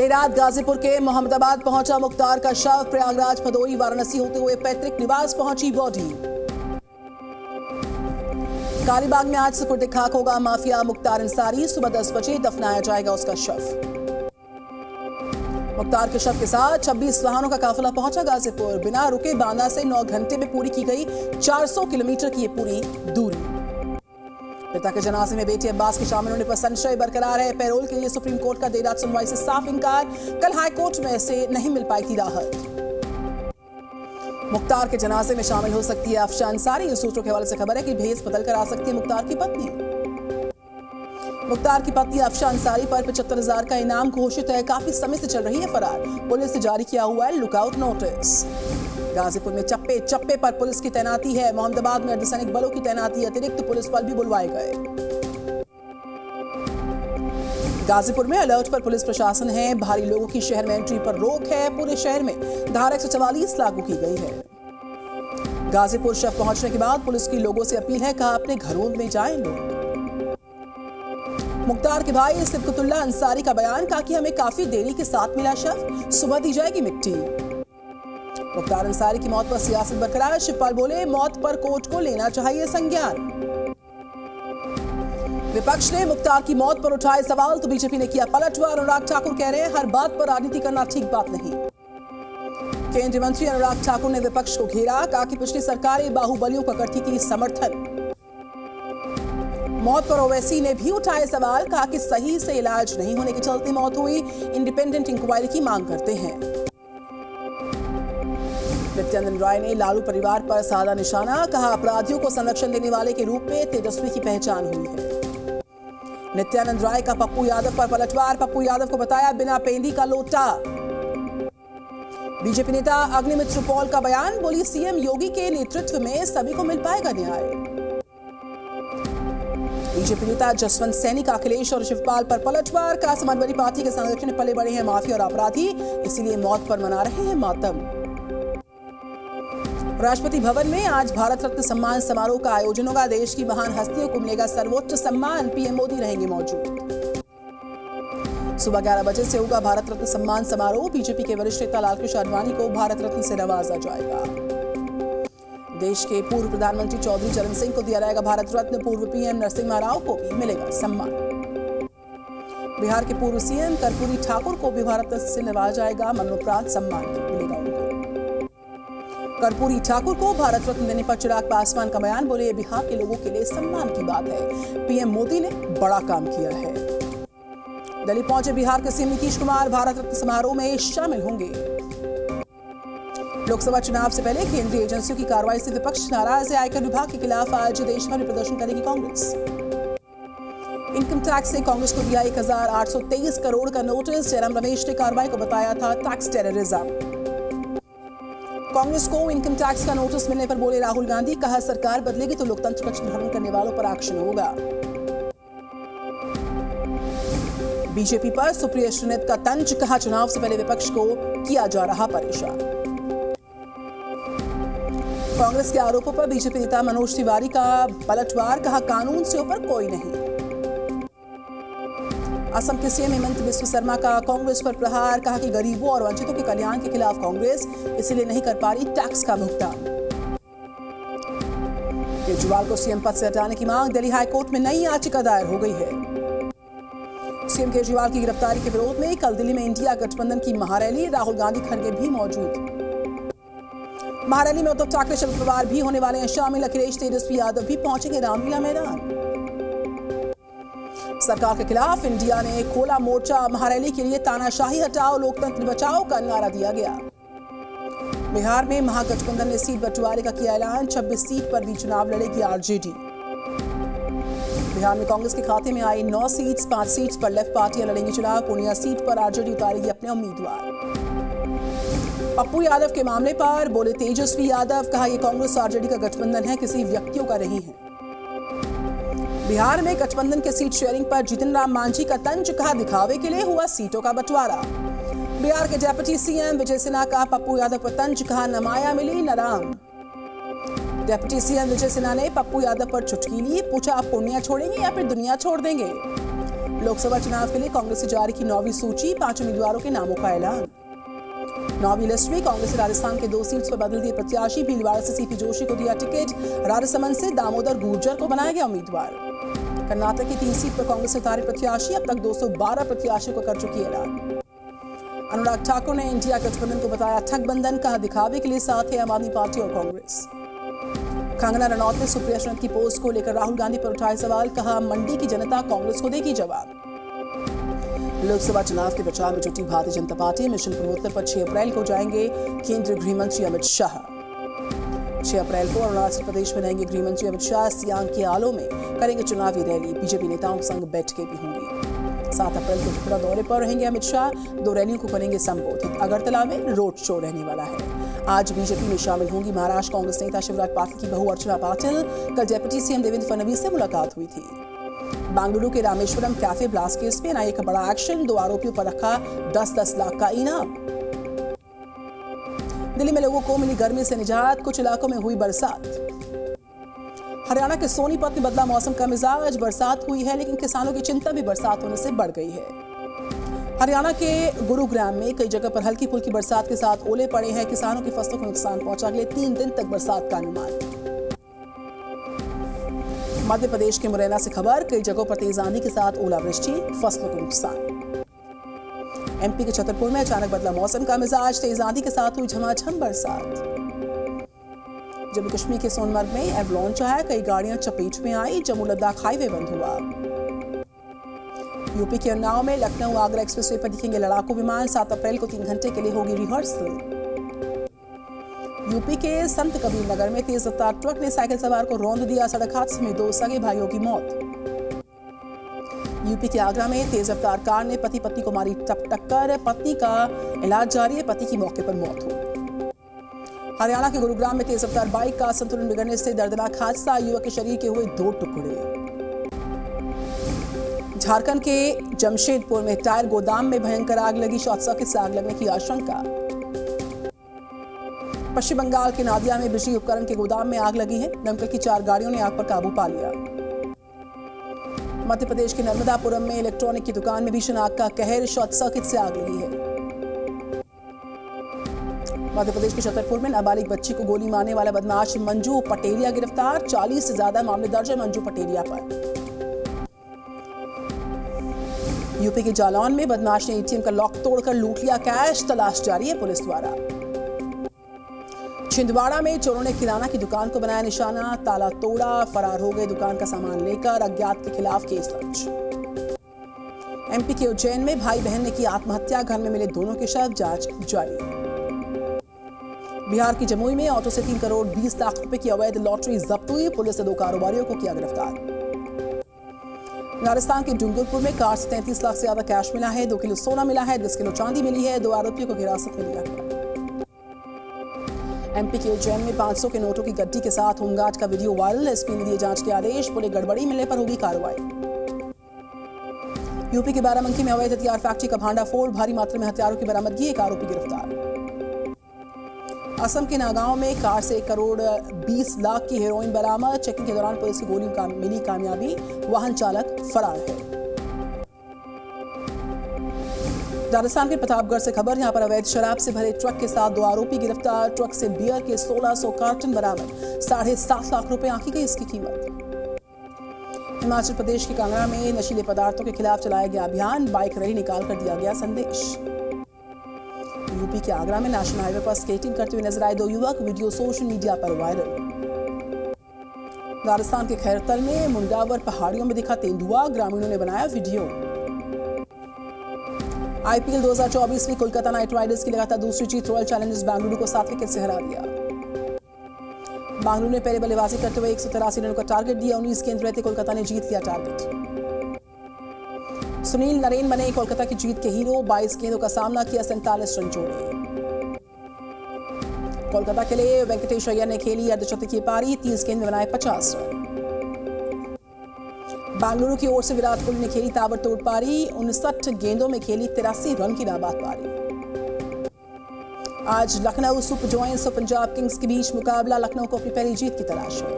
देर रात गाजीपुर के मोहम्मदाबाद पहुंचा मुख्तार का शव। प्रयागराज, भदोई, वाराणसी होते हुए पैतृक निवास पहुंची बॉडी। कालीबाग में आज सुपुर्द खाक होगा माफिया मुख्तार अंसारी। सुबह 10 बजे दफनाया जाएगा उसका शव। मुख्तार के शव के साथ 26 वाहनों का काफिला पहुंचा गाजीपुर। बिना रुके बांदा से 9 घंटे में पूरी की गई 400 किलोमीटर की ये पूरी दूरी। पिता के जनाजे में बेटी अब्बास के शामिल होने पर संशय बरकरार है। पैरोल के लिए सुप्रीम कोर्ट का देर रात सुनवाई से साफ इंकार। कल हाई कोर्ट में से नहीं मिल पाई थी राहत। मुख्तार के जनाजे में शामिल हो सकती है अफशा अंसारी। सूत्रों के हवाले से खबर है कि भेस बदल कर आ सकती है मुख्तार की पत्नी। मुख्तार की पत्नी अफशा अंसारी पर 75,000 का इनाम घोषित है। काफी समय से चल रही है फरार। पुलिस ने जारी किया हुआ है लुकआउट नोटिस। गाजीपुर में चप्पे चप्पे पर पुलिस की तैनाती है। मोहम्मदाबाद में अर्धसैनिक बलों की तैनाती। अतिरिक्त पुलिस बल भी बुलवाए गए। गाजीपुर में अलर्ट पर पुलिस प्रशासन है। भारी लोगों की शहर में एंट्री पर रोक है। पूरे शहर में धारा 144 लागू की गई है। गाजीपुर शहर पहुंचने के बाद पुलिस की लोगों से अपील है, कहा अपने घरों में जाएं लोग। मुख्तार के भाई सिबकतुल्ला अंसारी का बयान, कहा कि हमें काफी देरी के साथ मिला शव, सुबह दी जाएगी मिट्टी। मुख्तार अंसारी की मौत पर सियासत बरकरार। शिवपाल बोले, मौत पर कोर्ट को लेना चाहिए संज्ञान। विपक्ष ने मुख्तार की मौत पर उठाए सवाल तो बीजेपी ने किया पलटवार। अनुराग ठाकुर कह रहे हैं, हर बात पर राजनीति करना ठीक बात नहीं। केंद्रीय मंत्री अनुराग ठाकुर ने विपक्ष को घेरा, कहा कि पिछली सरकारें बाहुबलियों को करती थी समर्थन। मौत पर ओवैसी ने भी उठाए सवाल, कहा कि सही से इलाज नहीं होने के चलते मौत हुई। इंडिपेंडेंट इंक्वायरी की मांग करते हैं। नित्यानंद राय ने लालू परिवार पर साधा निशाना, कहा अपराधियों को संरक्षण देने वाले के रूप में तेजस्वी की पहचान हुई है। नित्यानंद राय का पप्पू यादव पर पलटवार। पप्पू यादव को बताया बिना पेंदी का लोटा। बीजेपी नेता अग्निमित्र पॉल का बयान, बोली सीएम योगी के नेतृत्व में सभी को मिल पाएगा न्याय। बीजेपी नेता जसवंत सैनी का अखिलेश और शिवपाल पर पलटवार। का समाजवादी पार्टी के संरक्षण में पले बड़े हैं माफिया और अपराधी, इसीलिए मौत पर मना रहे हैं मातम। राष्ट्रपति भवन में आज भारत रत्न सम्मान समारोह का आयोजन होगा। देश की महान हस्तियों को मिलेगा सर्वोच्च सम्मान। पीएम मोदी रहेंगे मौजूद। सुबह 11 बजे से होगा भारत रत्न सम्मान समारोह। बीजेपी के वरिष्ठ नेता लालकृष्ण आडवाणी को भारत रत्न से नवाजा जाएगा। देश के पूर्व प्रधानमंत्री चौधरी चरण सिंह को दिया जाएगा भारत रत्न। पूर्व पीएम नरसिम्हा राव को भी मिलेगा सम्मान। बिहार के पूर्व सीएम कर्पूरी ठाकुर को भी भारत रत्न से नवाजा जाएगा। मरणोपरांत सम्मान मिलेगा उनको। कर्पूरी ठाकुर को भारत रत्न देने पर चिराग पासवान का बयान, बोले ये बिहार के लोगों के लिए सम्मान की बात है। पीएम मोदी ने बड़ा काम किया है। दिल्ली पहुंचे बिहार के सीएम नीतीश कुमार भारत रत्न समारोह में शामिल होंगे। लोकसभा चुनाव से पहले केंद्रीय एजेंसियों की कार्रवाई से विपक्ष नाराज है। आयकर विभाग के खिलाफ आज देश भर में प्रदर्शन करेगी कांग्रेस। इनकम टैक्स से कांग्रेस को दिया 1823 करोड़ का नोटिस। जयराम रमेश ने कार्रवाई को बताया था टैक्स टेररिज्म। कांग्रेस को इनकम टैक्स का नोटिस मिलने पर बोले राहुल गांधी, कहा सरकार बदलेगी तो लोकतंत्र का हनन करने वालों पर एक्शन होगा। बीजेपी पर सुप्रिया श्रीनेत का तंज, कहा चुनाव से पहले विपक्ष को किया जा रहा परेशान। कांग्रेस के आरोपों पर बीजेपी नेता मनोज तिवारी का पलटवार, कहा कानून से ऊपर कोई नहीं। असम के सीएम हेमंत बिस्व शर्मा का कांग्रेस पर प्रहार, कहा कि गरीबों और वंचितों के कल्याण के खिलाफ कांग्रेस इसलिए नहीं कर पा रही टैक्स का भुगतान। केजरीवाल को सीएम पद से हटाने की मांग। दिल्ली हाईकोर्ट में नई याचिका दायर हो गई है। सीएम केजरीवाल की गिरफ्तारी के विरोध में कल दिल्ली में इंडिया गठबंधन की महारैली। राहुल गांधी खड़गे भी मौजूद। महारैली में उद्धव ठाकरे, शरद पवार भी होने वाले हैं शामिल। अखिलेश, तेजस्वी यादव भी पहुंचेंगे रामलीला मैदान। सरकार के खिलाफ इंडिया ने खोला मोर्चा। महारैली के लिए तानाशाही हटाओ, लोकतंत्र बचाओ का नारा दिया गया। बिहार में महागठबंधन ने सीट बंटवारे का किया ऐलान। 26 सीट पर भी चुनाव लड़ेगी आरजेडी। बिहार में कांग्रेस के खाते में आई 9 सीट्स। 5 सीट्स पर लेफ्ट पार्टियां लड़ेंगी चुनाव। पूर्णिया सीट पर आरजेडी उतारेगी अपने उम्मीदवार। पप्पू यादव के मामले पर बोले तेजस्वी यादव, कहा यह कांग्रेस आरजेडी का गठबंधन है, किसी व्यक्तियों का नहीं है। बिहार में गठबंधन के सीट शेयरिंग पर जीतन राम मांझी का तंज, कहा दिखावे के लिए हुआ सीटों का बंटवारा। बिहार के डिप्टी सीएम विजय सिन्हा का पप्पू यादव पर तंज, कहा न माया मिली न राम। डिप्टी सीएम विजय सिन्हा ने पप्पू यादव पर चुटकी ली, पूछा आप पूर्णिया छोड़ेंगे या फिर दुनिया छोड़ देंगे। लोकसभा चुनाव के लिए कांग्रेस से जारी की 9वीं सूची, 5 उम्मीदवारों के नामों का ऐलान। 9वीं लिस्ट में कांग्रेस ने राजस्थान के 2 सीट्स पर बदल दिए प्रत्याशी। भीलवाड़ा से सीपी जोशी को दिया टिकट, राजसमंद से दामोदर गुर्जर को बनाया गया उम्मीदवार। कर्नाटक की 3 सीट पर कांग्रेस ने उतारे प्रत्याशी, अब तक 212 प्रत्याशियों को कर चुकी ऐलान। अनुराग ठाकुर ने इंडिया गठबंधन को बताया ठगबंधन, कहा दिखावे के लिए साथ है आम आदमी पार्टी और कांग्रेस। कंगना रनौत ने सुप्रिया शरद की पोस्ट को लेकर राहुल गांधी पर उठाए सवाल, कहा मंडी की जनता कांग्रेस को देगी जवाब। लोकसभा चुनाव के प्रचार में जुटी भारतीय जनता पार्टी। मिशन पूर्वोत्तर पर 6 अप्रैल को जाएंगे केंद्रीय गृह मंत्री अमित शाह। 6 अप्रैल को अरुणाचल प्रदेश में रहेंगे गृह मंत्री अमित शाह। सियांग के आलो में करेंगे चुनावी रैली। बीजेपी नेताओं के संग बैठकें भी होंगी। 7 अप्रैल को त्रिपुरा दौरे पर रहेंगे अमित शाह, 2 रैलियों को करेंगे संबोधित। अगरतला में रोड शो रहने वाला है। आज बीजेपी में शामिल होंगी महाराष्ट्र कांग्रेस नेता शिवराज पाटिल की बहू अर्चना पाटिल। कल डिप्टी सीएम देवेंद्र फडणवीस से मुलाकात हुई थी। बेंगलुरु के रामेश्वरम कैफे ब्लास्ट केस में एनआईए का बड़ा एक्शन, 2 आरोपियों पर रखा 10-10 लाख का इनाम। दिल्ली में लोगों को मिली गर्मी से निजात, कुछ इलाकों में हुई बरसात। हरियाणा के सोनीपत में बदला मौसम का मिजाज, बरसात हुई है लेकिन किसानों की चिंता भी बरसात होने से बढ़ गई है। हरियाणा के गुरुग्राम में कई जगह पर हल्की फुल्की बरसात के साथ ओले पड़े हैं। किसानों की फसलों को नुकसान पहुंचा। अगले 3 दिन तक बरसात का अनुमान। मध्य प्रदेश के मुरैना से खबर, कई जगहों पर तेज आंधी के साथ ओलावृष्टि, फसलों को नुकसान। एमपी के छतरपुर में अचानक बदला मौसम का मिजाज, तेज आंधी के साथ हुई झमाझम बरसात। जम्मू कश्मीर के सोनमर्ग में एवलॉन्च आया, कई गाड़ियां चपेट में आई। जम्मू लद्दाख हाईवे बंद हुआ। यूपी के उन्नाव में लखनऊ आगरा एक्सप्रेसवे पर दिखेंगे लड़ाकू विमान। 7 अप्रैल को 3 घंटे के लिए होगी रिहर्सल। यूपी के संत कबीर नगर में तेज रफ्तार ट्रक ने साइकिल सवार को रौंद दिया। सड़क हादसे में 2 सगे भाइयों की मौत। यूपी के आगरा में तेज रफ्तार कार ने पति पत्नी को मारी टक्कर, पत्नी का इलाज जारी है, पति की मौके पर मौत हुई। हरियाणा के गुरुग्राम में तेज रफ्तार बाइक का संतुलन बिगड़ने से दर्दनाक हादसा, युवक के शरीर के हुए 2 टुकड़े। झारखंड के जमशेदपुर में टायर गोदाम में भयंकर आग लगी, शॉर्ट सर्किट से आग लगने की आशंका। पश्चिम बंगाल के नादिया में बिजली उपकरण के गोदाम में आग लगी है। दमकल की 4 गाड़ियों ने आग पर काबू पा लिया। मध्य प्रदेश के नर्मदापुरम में इलेक्ट्रॉनिक की दुकान में भीषण आग का कहर, शॉर्ट सर्किट से आग लगी है। मध्य प्रदेश के छतरपुर में नाबालिग बच्ची को गोली मारने वाला बदमाश मंजू पटेरिया गिरफ्तार। 40 से ज्यादा मामले दर्ज है मंजू पटेरिया पर। यूपी के जालौन में बदमाश ने एटीएम का लॉक तोड़कर लूट लिया कैश, तलाश जारी है पुलिस द्वारा। छिंदवाड़ा में चोरों ने किराना की दुकान को बनाया निशाना, ताला तोड़ा, फरार हो गए दुकान का सामान लेकर। अज्ञात के खिलाफ केस दर्ज। एमपी के उज्जैन में भाई बहन ने की आत्महत्या, घर में मिले दोनों के शव, जांच जारी। बिहार की जमुई में ऑटो से 3 करोड़ 20 लाख रुपए की अवैध लॉटरी जब्त हुई, पुलिस ने 2 कारोबारियों को किया गिरफ्तार। राजस्थान के डूंगरपुर में कार से 33 लाख से ज्यादा कैश मिला है, 2 किलो सोना मिला है, 10 किलो चांदी मिली है, 2 आरोपियों को हिरासत में लिया गया। एमपी के उज्जैन में 500 के नोटों की गड्डी के साथ होमगार्ड का वीडियो वायरल, एसपी ने दिए जांच के आदेश, बोले गड़बड़ी मिलने पर होगी कार्रवाई। यूपी के बाराबंकी में अवैध हथियार फैक्ट्री का भांडाफोड़, भारी मात्रा में हथियारों की बरामदगी, 1 आरोपी गिरफ्तार। असम के नागांव में कार से 1 करोड़ 20 लाख की हेरोइन बरामद, चेकिंग के दौरान पुलिस की गोली का मिली कामयाबी, वाहन चालक फरार है। राजस्थान के प्रतापगढ़ से खबर, यहां पर अवैध शराब से भरे ट्रक के साथ 2 आरोपी गिरफ्तार। ट्रक से बियर के 1600 कार्टन बरामद, 7.5 लाख रुपए आंकी गई इसकी कीमत। हिमाचल प्रदेश के कांगड़ा में नशीले पदार्थों के खिलाफ चलाया गया अभियान, बाइक रैली निकालकर दिया गया संदेश। यूपी के आगरा में नेशनल हाईवे पर स्केटिंग करते हुए नजर आए 2 युवक, वीडियो सोशल मीडिया पर वायरल। राजस्थान के खैरतल में मुंडावर पहाड़ियों में दिखा तेंदुआ, ग्रामीणों ने बनाया वीडियो। आईपीएल 2024 में कोलकाता नाइट राइडर्स की लगातार दूसरी जीत, रॉयल चैलेंजर्स बेंगलुरु को 7 विकेट से हरा दिया। बेंगलुरु ने पहले बल्लेबाजी करते हुए 183 रनों का टारगेट दिया, 19 गेंद रहते कोलकाता ने जीत लिया टारगेट। सुनील नरेन बने कोलकाता की जीत के हीरो, 22 गेंदों का सामना किया, 47 रन जोड़े। कोलकाता के लिए वेंकटेश अय्यर ने खेली अर्धशतकीय पारी, 30 गेंद में बनाए 50 रन। बेंगलुरु की ओर से विराट कोहली ने खेली ताबड़तोड़ पारी, 59 गेंदों में खेली 83 रन की नाबाद पारी। आज लखनऊ सुपर जॉयंट्स और पंजाब किंग्स के बीच मुकाबला, लखनऊ को अपनी पहली जीत की तलाश है।